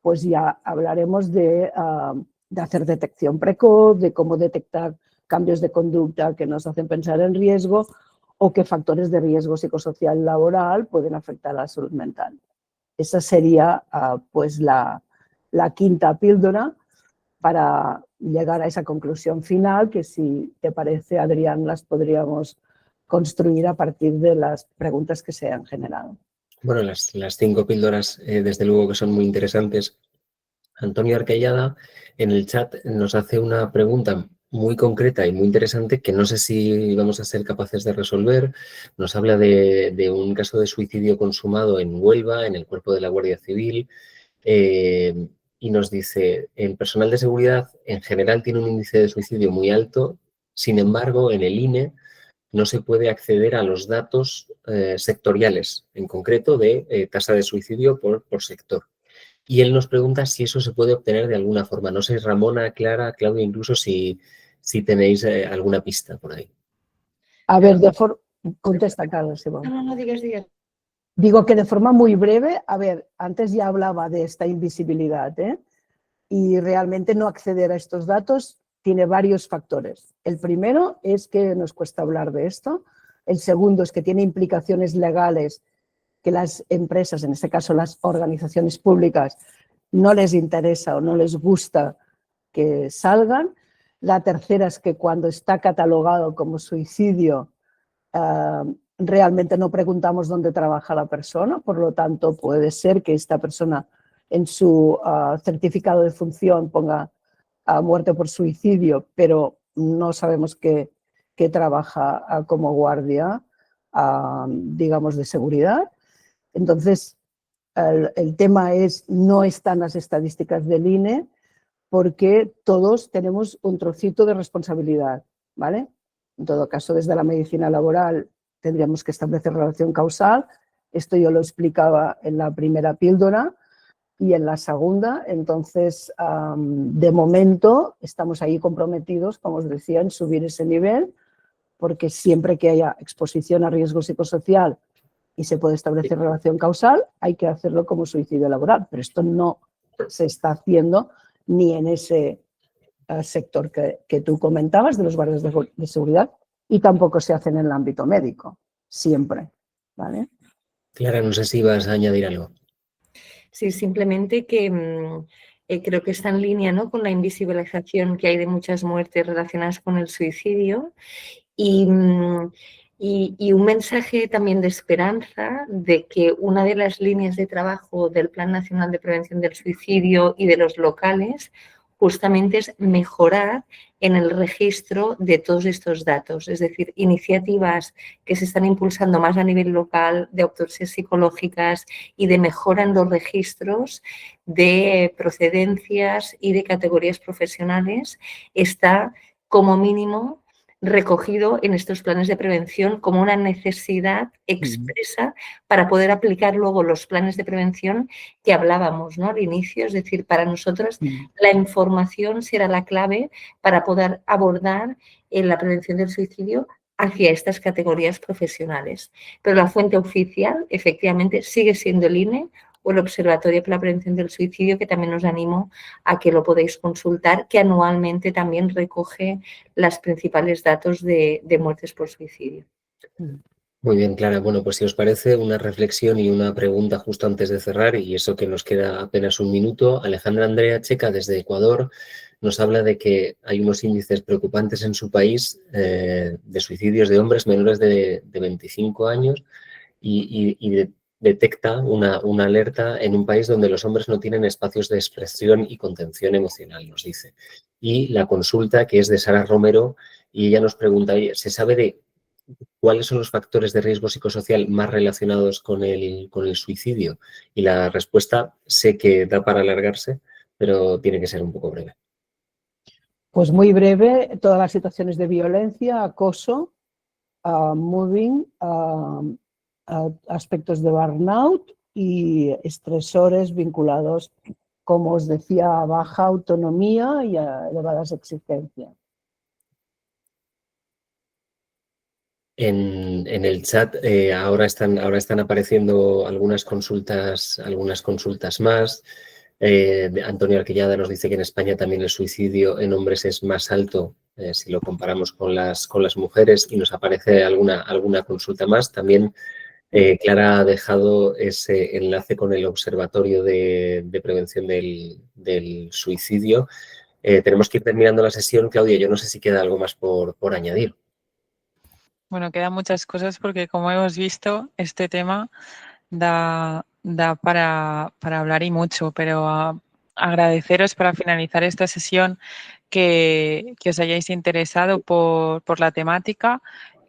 pues ya hablaremos de hacer detección precoz, de cómo detectar cambios de conducta que nos hacen pensar en riesgo o qué factores de riesgo psicosocial y laboral pueden afectar a la salud mental. Esa sería pues la quinta píldora para llegar a esa conclusión final que, si te parece, Adrián, las podríamos construir a partir de las preguntas que se han generado. Bueno, las 5 píldoras desde luego que son muy interesantes. Antonio Arquellada en el chat nos hace una pregunta muy concreta y muy interesante que no sé si vamos a ser capaces de resolver. Nos habla de un caso de suicidio consumado en Huelva, en el cuerpo de la Guardia Civil, y nos dice: el personal de seguridad en general tiene un índice de suicidio muy alto, sin embargo, en el INE no se puede acceder a los datos sectoriales, en concreto de tasa de suicidio por sector. Y él nos pregunta si eso se puede obtener de alguna forma. No sé, Ramona, Clara, Claudia, incluso si tenéis alguna pista por ahí. A ver, contesta, Carlos. No, digas. Digo que de forma muy breve, a ver, antes ya hablaba de esta invisibilidad, y realmente no acceder a estos datos tiene varios factores. El primero es que nos cuesta hablar de esto. El segundo es que tiene implicaciones legales que las empresas, en este caso las organizaciones públicas, no les interesa o no les gusta que salgan. La tercera es que cuando está catalogado como suicidio, realmente no preguntamos dónde trabaja la persona, por lo tanto puede ser que esta persona en su certificado de función ponga muerte por suicidio, pero no sabemos que trabaja como guardia, digamos, de seguridad. Entonces, el tema es, no están las estadísticas del INE porque todos tenemos un trocito de responsabilidad, ¿vale? En todo caso, desde la medicina laboral tendríamos que establecer relación causal. Esto yo lo explicaba en la primera píldora y en la segunda. Entonces, de momento, estamos ahí comprometidos, como os decía, en subir ese nivel, porque siempre que haya exposición a riesgo psicosocial y se puede establecer relación causal, hay que hacerlo como suicidio laboral. Pero esto no se está haciendo ni en ese sector que tú comentabas de los guardias de seguridad, y tampoco se hace en el ámbito médico, siempre, ¿vale? Clara, no sé si vas a añadir algo. Sí, simplemente que creo que está en línea, ¿no?, con la invisibilización que hay de muchas muertes relacionadas con el suicidio y Y un mensaje también de esperanza de que una de las líneas de trabajo del Plan Nacional de Prevención del Suicidio y de los locales justamente es mejorar en el registro de todos estos datos, es decir, iniciativas que se están impulsando más a nivel local de autopsias psicológicas y de mejora en los registros de procedencias y de categorías profesionales, está como mínimo recogido en estos planes de prevención como una necesidad expresa para poder aplicar luego los planes de prevención que hablábamos, ¿no?, al inicio. Es decir, para nosotros la información será la clave para poder abordar la prevención del suicidio hacia estas categorías profesionales. Pero la fuente oficial, efectivamente, sigue siendo el INE o el Observatorio para la Prevención del Suicidio, que también os animo a que lo podáis consultar, que anualmente también recoge los principales datos de muertes por suicidio. Muy bien, Clara. Bueno, pues si os parece, una reflexión y una pregunta justo antes de cerrar, y eso que nos queda apenas un minuto. Alejandra Andrea Checa, desde Ecuador, nos habla de que hay unos índices preocupantes en su país de suicidios de hombres menores de 25 años y detecta una alerta en un país donde los hombres no tienen espacios de expresión y contención emocional, nos dice. Y la consulta, que es de Sara Romero, y ella nos pregunta, oye, ¿se sabe de cuáles son los factores de riesgo psicosocial más relacionados con el suicidio? Y la respuesta sé que da para alargarse, pero tiene que ser un poco breve. Pues muy breve, todas las situaciones de violencia, acoso, mobbing, aspectos de burnout y estresores vinculados, como os decía, a baja autonomía y a elevadas exigencias. En el chat ahora están apareciendo algunas consultas más. Antonio Arquillada nos dice que en España también el suicidio en hombres es más alto si lo comparamos con las mujeres, y nos aparece alguna consulta más. También Clara ha dejado ese enlace con el Observatorio de Prevención del Suicidio. Tenemos que ir terminando la sesión. Claudia, yo no sé si queda algo más por añadir. Bueno, quedan muchas cosas porque, como hemos visto, este tema da para hablar y mucho, pero agradeceros para finalizar esta sesión que os hayáis interesado por la temática.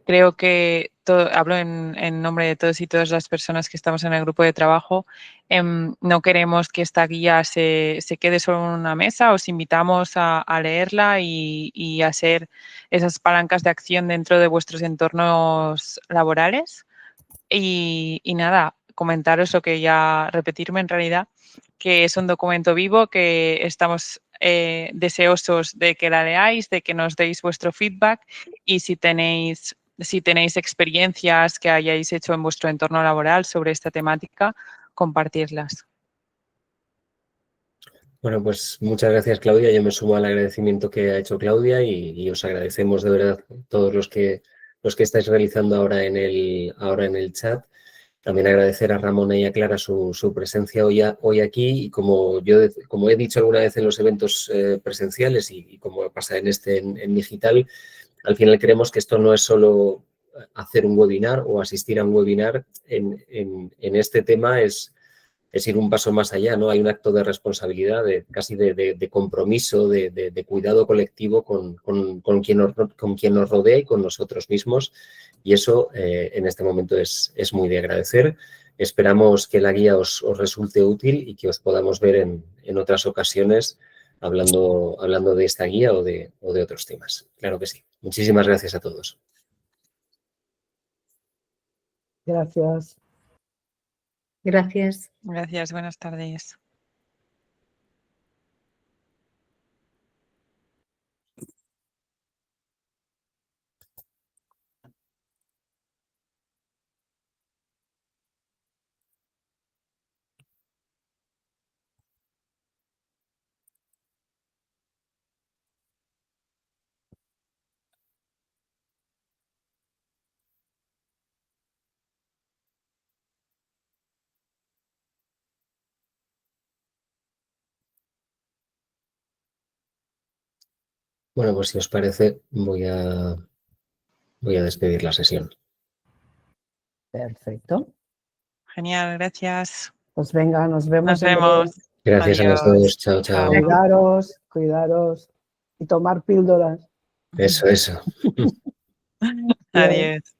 Creo que hablo en nombre de todos y todas las personas que estamos en el grupo de trabajo. No queremos que esta guía se quede solo en una mesa. Os invitamos a leerla y a ser esas palancas de acción dentro de vuestros entornos laborales. Y nada, comentaros lo que ya repetirme en realidad, que es un documento vivo, que estamos deseosos de que la leáis, de que nos deis vuestro feedback, y si tenéis experiencias que hayáis hecho en vuestro entorno laboral sobre esta temática, compartirlas. Bueno, pues muchas gracias, Claudia. Yo me sumo al agradecimiento que ha hecho Claudia y os agradecemos de verdad todos los que estáis realizando ahora en el chat. También agradecer a Ramona y a Clara su presencia hoy aquí, y como he dicho alguna vez en los eventos presenciales y como pasa en digital, al final creemos que esto no es solo hacer un webinar o asistir a un webinar. En este tema es ir un paso más allá, ¿no? Hay un acto de responsabilidad, casi de compromiso, de cuidado colectivo con quien nos rodea y con nosotros mismos, y eso en este momento es muy de agradecer. Esperamos que la guía os resulte útil y que os podamos ver en otras ocasiones hablando de esta guía o de otros temas. Claro que sí. Muchísimas gracias a todos. Gracias. Gracias. Gracias, buenas tardes. Bueno, pues si os parece, voy a despedir la sesión. Perfecto. Genial, gracias. Pues venga, nos vemos. Nos en breve. vemos. Gracias a los Adiós. dos. Chao, chao. Cuidaros, cuidaros y tomar píldoras. Eso. Bien. Adiós.